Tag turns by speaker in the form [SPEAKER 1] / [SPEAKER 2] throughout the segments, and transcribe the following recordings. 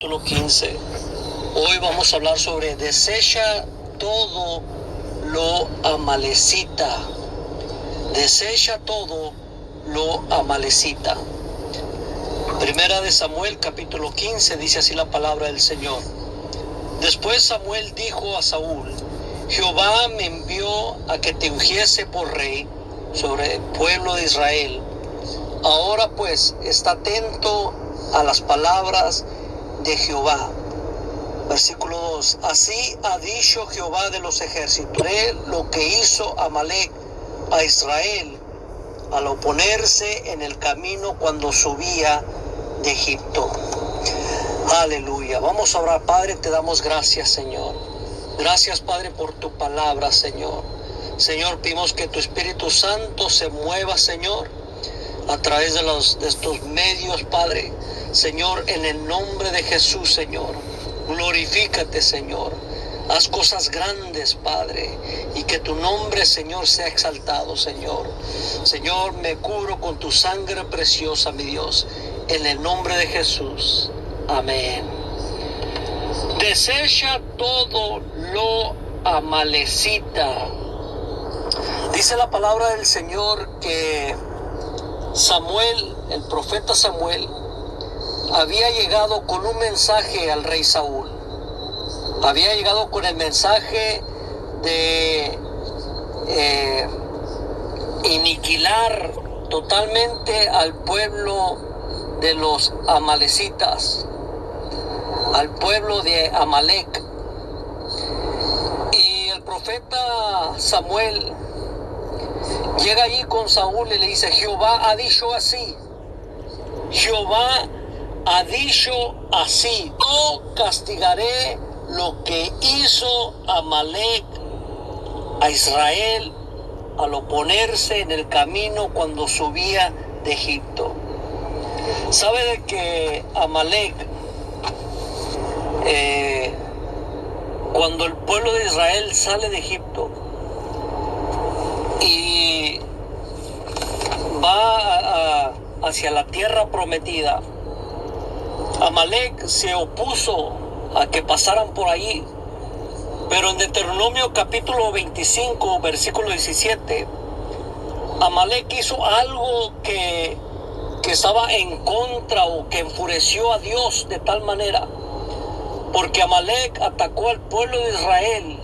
[SPEAKER 1] Capítulo 15. Hoy vamos a hablar sobre desecha todo lo amalecita. Desecha todo lo amalecita. Primera de Samuel, capítulo 15, dice así la palabra del Señor. Después Samuel dijo a Saúl: Jehová me envió a que te ungiese por rey sobre el pueblo de Israel. Ahora pues, está atento a las palabras de Jehová. Versículo 2. Así ha dicho Jehová de los ejércitos: haré lo que hizo Amalec a Israel al oponerse en el camino cuando subía de Egipto. Aleluya. Vamos a orar. Padre, te damos gracias, Señor. Gracias, Padre, por tu palabra, Señor. Señor, pedimos que tu Espíritu Santo se mueva, Señor, a través de estos medios, Padre. Señor, en el nombre de Jesús, Señor, glorifícate, Señor. Haz cosas grandes, Padre, y que tu nombre, Señor, sea exaltado, Señor. Señor, me cubro con tu sangre preciosa, mi Dios, en el nombre de Jesús. Amén. Desecha todo lo amalecita. Dice la palabra del Señor que Samuel, el profeta Samuel, había llegado con un mensaje al rey Saúl. Había llegado con el mensaje de aniquilar totalmente al pueblo de los amalecitas, al pueblo de Amalec. Y el profeta Samuel llega allí con Saúl y le dice: Jehová ha dicho así. Jehová ha dicho así: yo castigaré lo que hizo Amalec a Israel al oponerse en el camino cuando subía de Egipto. ¿Sabe de que Amalec, cuando el pueblo de Israel sale de Egipto y va hacia la tierra prometida, Amalec se opuso a que pasaran por allí? Pero en Deuteronomio capítulo 25, versículo 17, Amalec hizo algo que estaba en contra o que enfureció a Dios de tal manera, porque Amalec atacó al pueblo de Israel,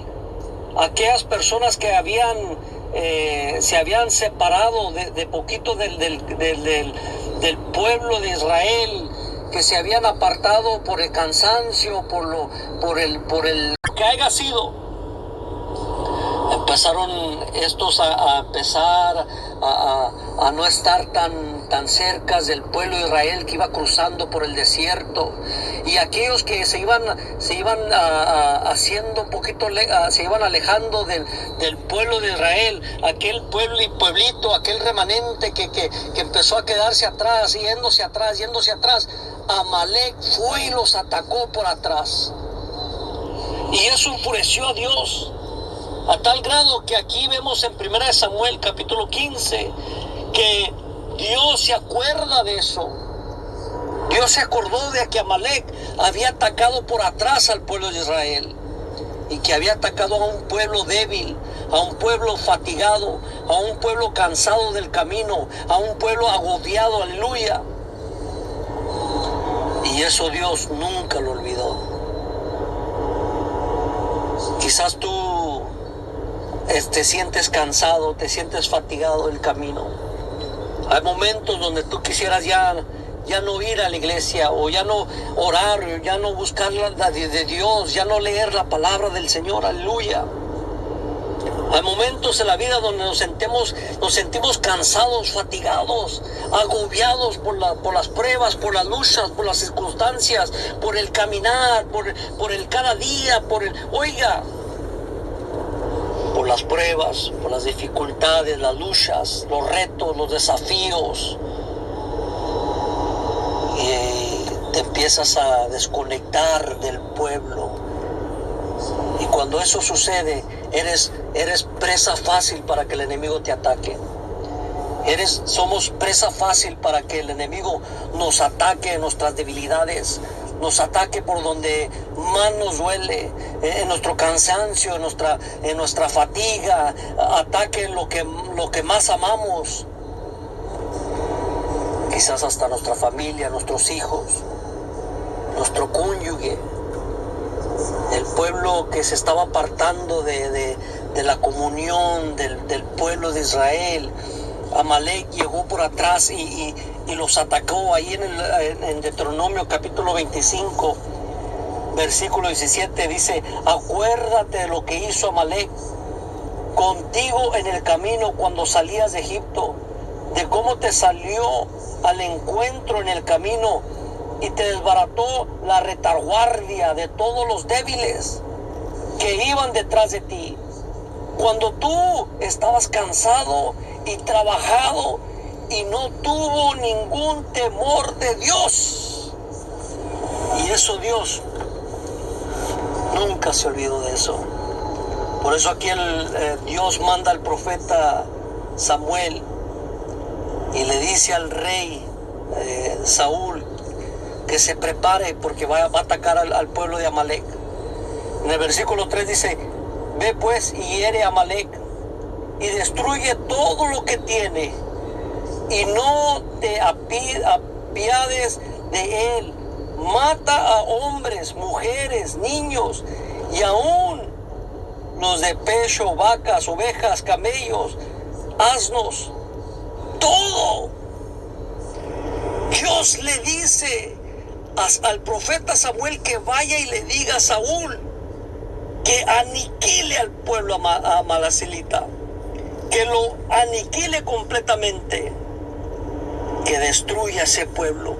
[SPEAKER 1] aquellas personas que se habían separado de poquito del pueblo de Israel, que se habían apartado por el cansancio, por el que haya sido. Empezaron estos a empezar a no estar tan cerca del pueblo de Israel que iba cruzando por el desierto, y aquellos que se iban haciendo un poquito, se iban alejando del pueblo de Israel, aquel pueblo y pueblito, aquel remanente que empezó a quedarse atrás, yéndose atrás. Amalec fue y los atacó por atrás, y eso enfureció a Dios a tal grado que aquí vemos en 1 Samuel capítulo 15 que Dios se acuerda de eso. Dios se acordó de que Amalec había atacado por atrás al pueblo de Israel, y que había atacado a un pueblo débil, a un pueblo fatigado, a un pueblo cansado del camino, a un pueblo agobiado. Aleluya. Y eso Dios nunca lo olvidó. Quizás tú te sientes cansado, te sientes fatigado del camino. Hay momentos donde tú quisieras ya no ir a la iglesia, o ya no orar, ya no buscar la de Dios, ya no leer la palabra del Señor. Aleluya. Hay momentos en la vida donde nos sentimos cansados, fatigados, agobiados por las pruebas, por las luchas, por las circunstancias, por el caminar, por el cada día, por las pruebas, por las dificultades, las luchas, los retos, los desafíos. Y te empiezas a desconectar del pueblo. Y cuando eso sucede, eres presa fácil para que el enemigo te ataque. Somos presa fácil para que el enemigo nos ataque en nuestras debilidades, nos ataque por donde más nos duele, en nuestro cansancio, en nuestra fatiga, ataque lo que más amamos, quizás hasta nuestra familia, nuestros hijos, nuestro cónyuge, el pueblo que se estaba apartando de la comunión del pueblo de Israel. Amalek llegó por atrás y los atacó. Ahí en Deuteronomio capítulo 25, versículo 17 dice: acuérdate de lo que hizo Amalek contigo en el camino cuando salías de Egipto, de cómo te salió al encuentro en el camino y te desbarató la retaguardia de todos los débiles que iban detrás de ti, cuando tú estabas cansado y trabajado y no tuvo ningún temor de Dios. Y eso Dios nunca se olvidó de eso. Por eso aquí Dios manda al profeta Samuel y le dice al rey Saúl que se prepare porque va a atacar al pueblo de Amalek. En el versículo 3 dice: ve pues y hiere a Amalek y destruye todo lo que tiene, y no te apiades de él. Mata a hombres, mujeres, niños y aún los de pecho, vacas, ovejas, camellos, asnos, todo. Dios le dice al profeta Samuel que vaya y le diga a Saúl que aniquile al pueblo amalecita, que lo aniquile completamente, que destruya ese pueblo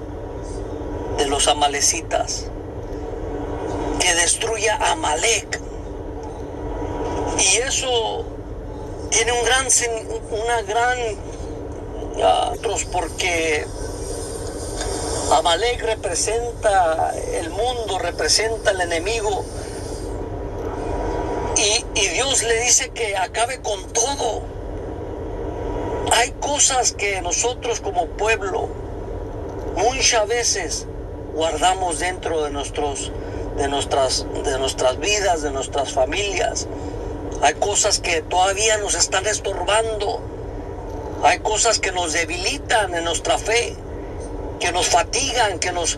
[SPEAKER 1] de los amalecitas, que destruya a Amalek. Y eso tiene una gran porque Amalek representa el mundo, representa el enemigo. Y Dios le dice que acabe con todo. Hay cosas que nosotros como pueblo muchas veces guardamos dentro de nuestras vidas, de nuestras familias. Hay cosas que todavía nos están estorbando. Hay cosas que nos debilitan en nuestra fe, que nos fatigan, que nos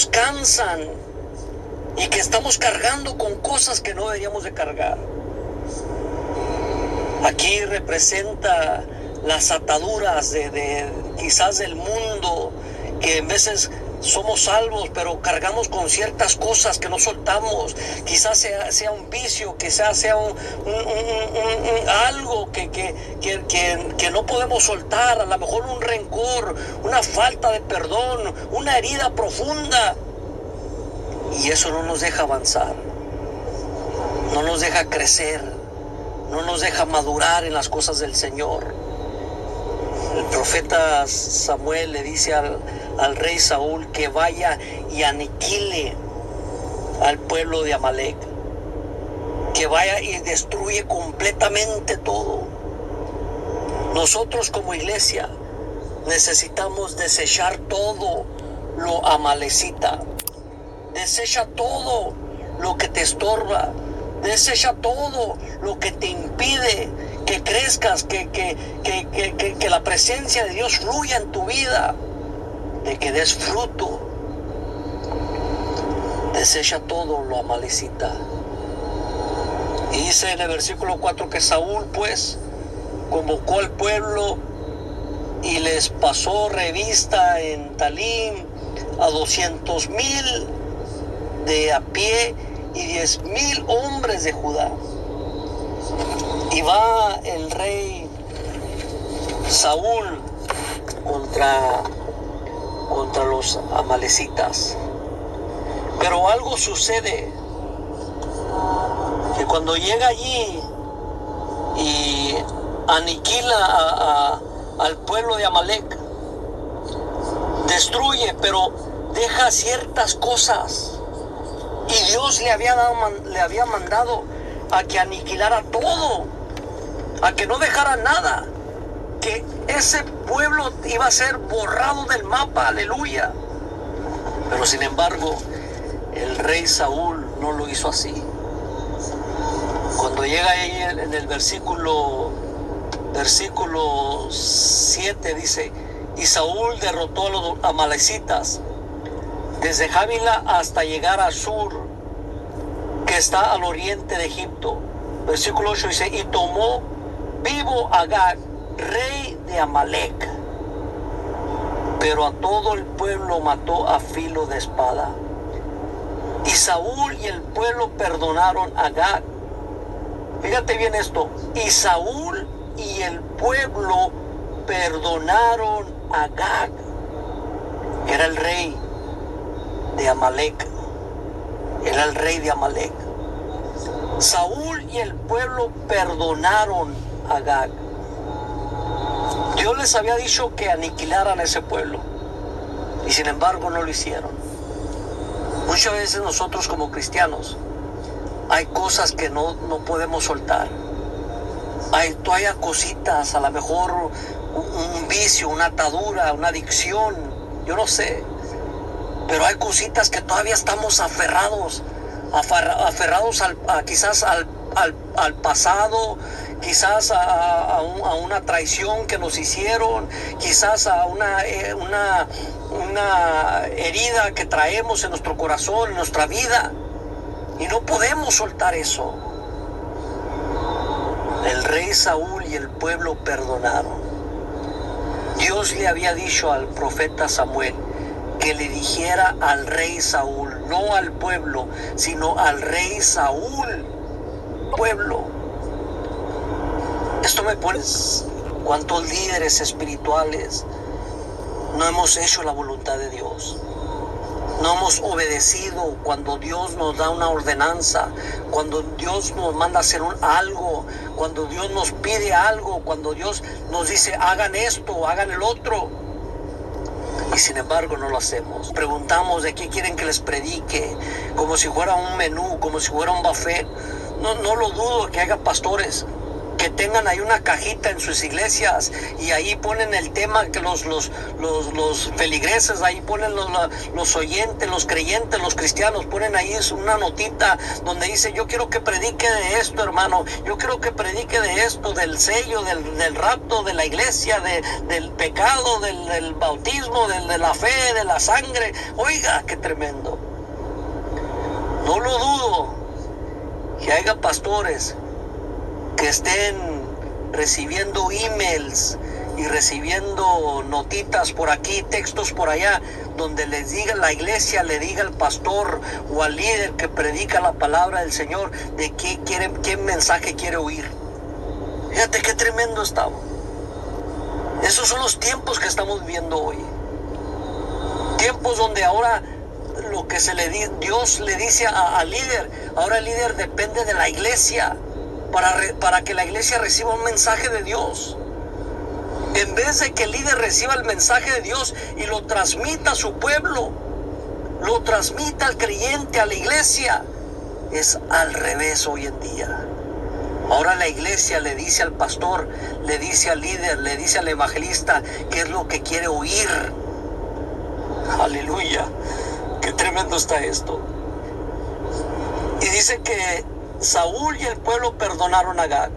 [SPEAKER 1] cansan, y que estamos cargando con cosas que no deberíamos de cargar. Aquí representa las ataduras quizás del mundo, que en veces somos salvos, pero cargamos con ciertas cosas que no soltamos. Quizás sea un vicio, quizás sea algo que no podemos soltar. A lo mejor un rencor, una falta de perdón, una herida profunda. Y eso no nos deja avanzar, no nos deja crecer, no nos deja madurar en las cosas del Señor. El profeta Samuel le dice al rey Saúl que vaya y aniquile al pueblo de Amalek, que vaya y destruye completamente todo. Nosotros como iglesia necesitamos desechar todo lo amalecita. Desecha todo lo que te estorba. Desecha todo lo que te impide que crezcas, que la presencia de Dios fluya en tu vida, de que des fruto. Desecha todo lo amalecita. Y dice en el versículo 4 que Saúl pues convocó al pueblo y les pasó revista en Talim a 200,000 de a pie y 10,000 hombres de Judá. Y va el rey Saúl contra los amalecitas. Pero algo sucede, que cuando llega allí y aniquila al pueblo de Amalek, destruye, pero deja ciertas cosas. Y Dios le había mandado a que aniquilara todo, a que no dejara nada, que ese pueblo iba a ser borrado del mapa, aleluya. Pero sin embargo, El rey Saúl no lo hizo así. Cuando llega ahí en el versículo 7 dice: y Saúl derrotó a los amalecitas desde Javila hasta llegar a Sur, que está al oriente de Egipto. Versículo 8 dice: y tomó vivo a Agag, rey de Amalec, pero a todo el pueblo mató a filo de espada. Y Saúl y el pueblo perdonaron a Agag. Fíjate bien esto. Y Saúl y el pueblo perdonaron a Agag, que era el rey de Amalec. Era el rey de Amalec. Saúl y el pueblo perdonaron a Agag. Dios les había dicho que aniquilaran a ese pueblo, y sin embargo no lo hicieron. Muchas veces nosotros como cristianos hay cosas que no podemos soltar. Hay todavía cositas, a lo mejor un vicio, una atadura, una adicción, yo no sé. Pero hay cositas que todavía estamos aferrados quizás al pasado, quizás a una traición que nos hicieron, quizás a una herida que traemos en nuestro corazón, en nuestra vida, y no podemos soltar eso. El rey Saúl y el pueblo perdonaron. Dios le había dicho al profeta Samuel que le dijera al rey Saúl, no al pueblo, sino al rey Saúl, pueblo. Esto me pone, ¿cuántos líderes espirituales no hemos hecho la voluntad de Dios? No hemos obedecido cuando Dios nos da una ordenanza, cuando Dios nos manda a hacer algo, cuando Dios nos pide algo, cuando Dios nos dice hagan esto, hagan el otro. Y sin embargo no lo hacemos. Preguntamos de qué quieren que les predique, como si fuera un menú, como si fuera un buffet. No lo dudo que haya pastores que tengan ahí una cajita en sus iglesias y ahí ponen el tema que los feligreses, ahí ponen los oyentes, los creyentes, los cristianos, ponen ahí una notita donde dice: yo quiero que predique de esto, hermano, yo quiero que predique de esto, del sello, del rapto, de la iglesia, del pecado, del bautismo, de la fe, de la sangre. Oiga, qué tremendo. No lo dudo que haya pastores que estén recibiendo emails y recibiendo notitas por aquí, textos por allá, donde les diga la iglesia, le diga al pastor o al líder que predica la palabra del Señor de qué mensaje quiere oír. Fíjate qué tremendo estamos. Esos son los tiempos que estamos viviendo hoy. Tiempos donde ahora lo que Dios le dice al líder, ahora el líder depende de la iglesia para que la iglesia reciba un mensaje de Dios. En vez de que el líder reciba el mensaje de Dios y lo transmita a su pueblo, lo transmita al creyente, a la iglesia, es al revés hoy en día. Ahora la iglesia le dice al pastor, le dice al líder, le dice al evangelista qué es lo que quiere oír. Aleluya, qué tremendo está esto. Y dice que Saúl y el pueblo perdonaron a Agag,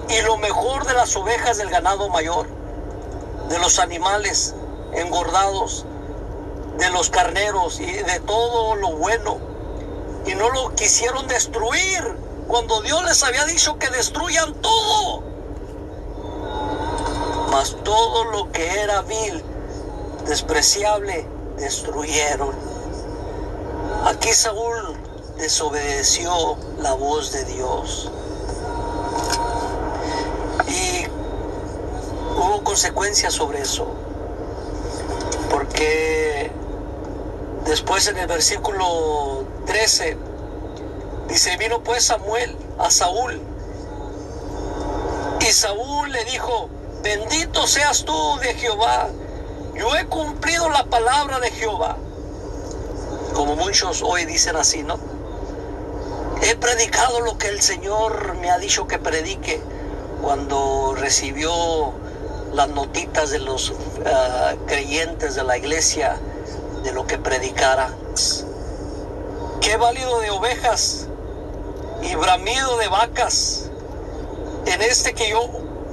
[SPEAKER 1] y lo mejor de las ovejas del ganado mayor, de los animales engordados, de los carneros y de todo lo bueno, y no lo quisieron destruir cuando Dios les había dicho que destruyan todo. Mas todo lo que era vil, despreciable, destruyeron. Aquí Saúl desobedeció la voz de Dios y hubo consecuencias sobre eso, porque después en el versículo 13 dice: vino pues Samuel a Saúl, y Saúl le dijo: bendito seas tú de Jehová, yo he cumplido la palabra de Jehová. Como muchos hoy dicen así, ¿no? He predicado lo que el Señor me ha dicho que predique. Cuando recibió las notitas de los creyentes de la iglesia de lo que predicara. qué válido de ovejas y bramido de vacas en este que yo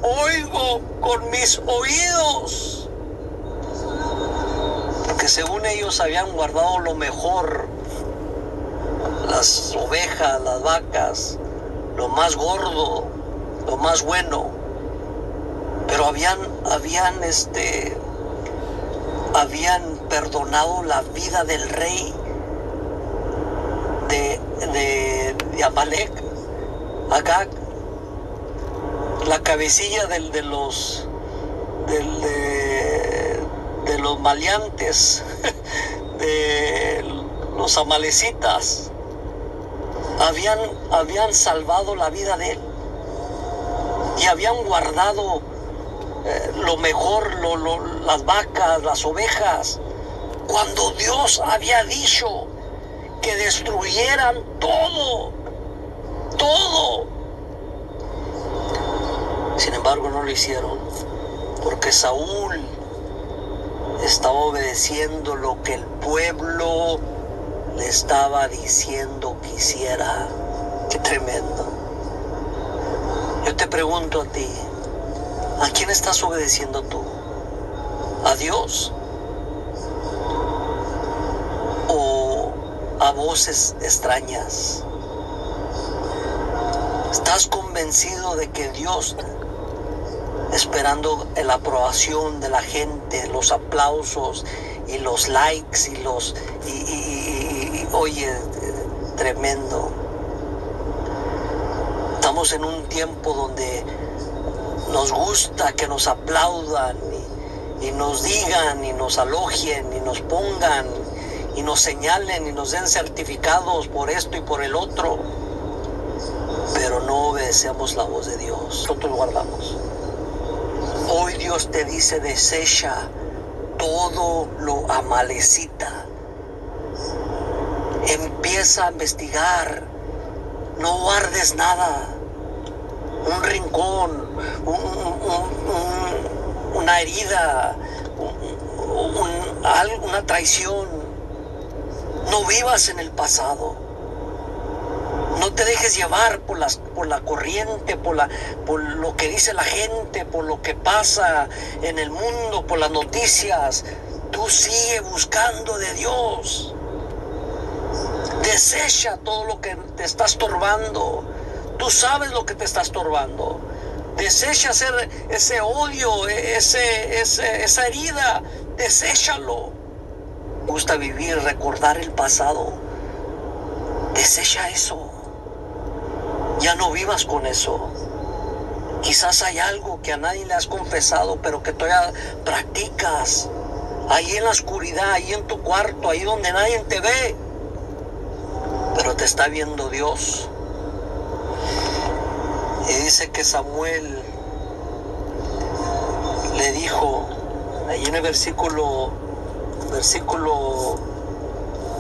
[SPEAKER 1] oigo con mis oídos. Porque según ellos habían guardado lo mejor, las ovejas, las vacas, lo más gordo, lo más bueno, pero habían perdonado la vida del rey de Amalek, Agag, la cabecilla de los maleantes, de los amalecitas. Habían salvado la vida de él y habían guardado lo mejor, las vacas, las ovejas, cuando Dios había dicho que destruyeran todo. Sin embargo, no lo hicieron, porque Saúl estaba obedeciendo lo que el pueblo le estaba diciendo que hiciera. Qué tremendo. Yo te pregunto a ti, ¿a quién estás obedeciendo tú? ¿A Dios? ¿O a voces extrañas? ¿Estás convencido de que Dios, esperando la aprobación de la gente, los aplausos y los likes y oye, tremendo? Estamos en un tiempo donde nos gusta que nos aplaudan y nos digan y nos alogien y nos pongan y nos señalen y nos den certificados por esto y por el otro, pero no obedecemos la voz de Dios. Nosotros guardamos. Hoy Dios te dice: desecha todo lo amalecita. Empieza a investigar. No guardes nada. Un rincón, una herida, una traición. No vivas en el pasado. No te dejes llevar por la corriente, por lo que dice la gente, por lo que pasa en el mundo, por las noticias. Tú sigue buscando de Dios. Desecha todo lo que te está estorbando. Tú sabes lo que te está estorbando. Desecha ese odio, esa herida. Deséchalo. Gusta vivir, recordar el pasado. Desecha eso. Ya no vivas con eso. Quizás hay algo que a nadie le has confesado, pero que todavía practicas. Ahí en la oscuridad, ahí en tu cuarto, ahí donde nadie te ve. Pero te está viendo Dios. Y dice que Samuel le dijo, ahí en el versículo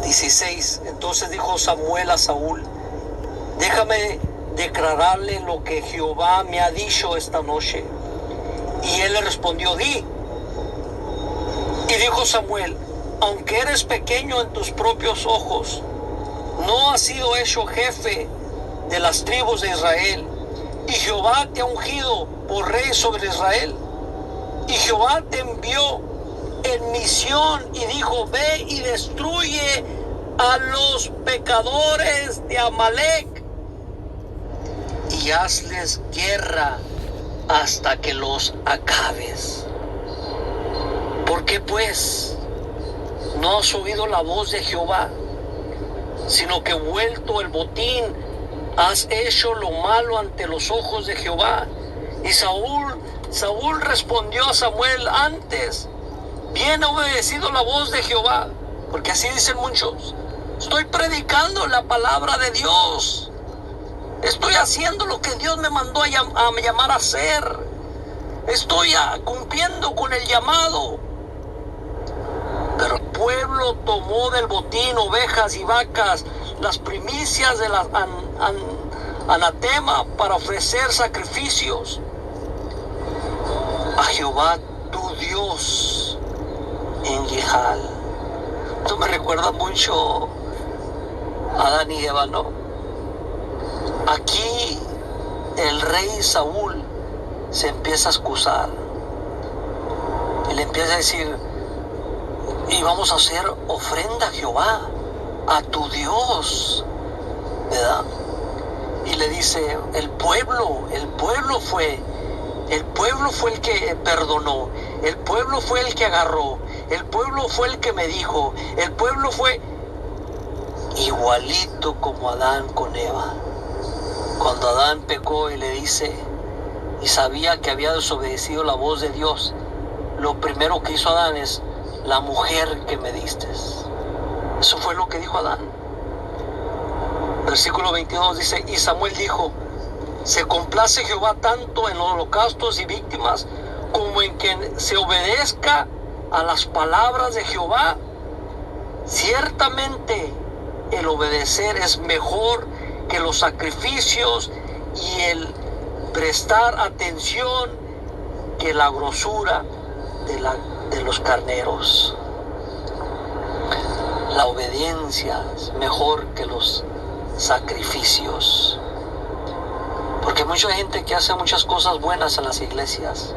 [SPEAKER 1] 16, entonces dijo Samuel a Saúl: déjame declararle lo que Jehová me ha dicho esta noche. Y él le respondió: di. Y dijo Samuel: aunque eres pequeño en tus propios ojos, no has sido hecho jefe de las tribus de Israel, y Jehová te ha ungido por rey sobre Israel. Y Jehová te envió en misión y dijo: ve y destruye a los pecadores de Amalek y hazles guerra hasta que los acabes. ¿Por qué pues no has oído la voz de Jehová, sino que vuelto el botín has hecho lo malo ante los ojos de Jehová? Y Saúl respondió a Samuel: antes bien he obedecido la voz de Jehová, porque así dicen muchos. Estoy predicando la palabra de Dios. Estoy haciendo lo que Dios me mandó a llamar a hacer. Estoy cumpliendo con el llamado. Pero el pueblo tomó del botín ovejas y vacas, las primicias de las anatema, para ofrecer sacrificios a Jehová tu Dios en Gilgal. Esto me recuerda mucho Adán y Eva no. Aquí el rey Saúl se empieza a excusar. Y le empieza a decir, y vamos a hacer ofrenda a Jehová, a tu Dios, ¿verdad? Y le dice, el pueblo fue el que perdonó, el pueblo fue el que agarró, el pueblo fue el que me dijo, el pueblo fue igualito como Adán con Eva. Cuando Adán pecó y le dice, y sabía que había desobedecido la voz de Dios, lo primero que hizo Adán es, la mujer que me diste. Eso fue lo que dijo Adán. Versículo 22 dice, y Samuel dijo, se complace Jehová tanto en los holocaustos y víctimas como en que se obedezca a las palabras de Jehová. Ciertamente el obedecer es mejor que los sacrificios y el prestar atención que la grosura de los carneros. La obediencia es mejor que los sacrificios. Porque hay mucha gente que hace muchas cosas buenas en las iglesias.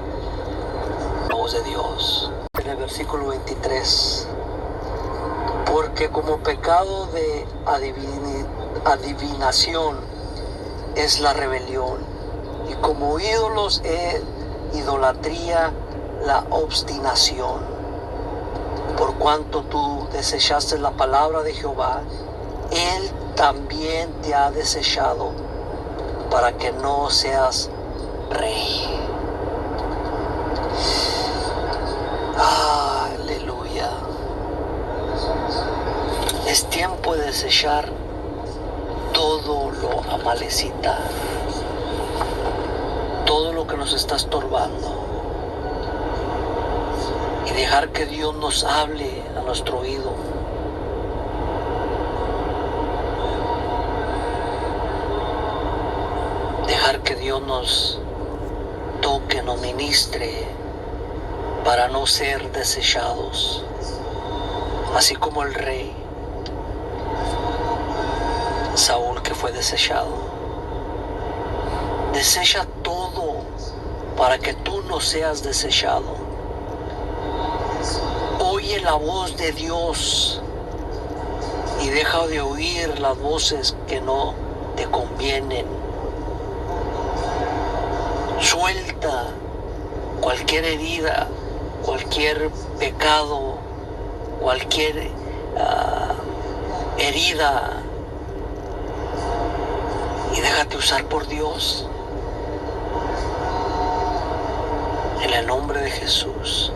[SPEAKER 1] La voz de Dios. En el versículo 23. Porque como pecado de adivinación es la rebelión, y como ídolos es idolatría la obstinación. Por cuanto tú desechaste la palabra de Jehová, Él también te ha desechado para que no seas rey. Aleluya. Es tiempo de desechar todo lo amalecita, todo lo que nos está estorbando, y dejar que Dios nos hable a nuestro oído. Dejar que Dios nos toque, nos ministre, para no ser desechados, así como el rey Saúl, que fue desechado. Desecha todo para que tú no seas desechado. Oye la voz de Dios y deja de oír las voces que no te convienen. Suelta cualquier herida, cualquier pecado, cualquier herida, y déjate usar por Dios. En el nombre de Jesús.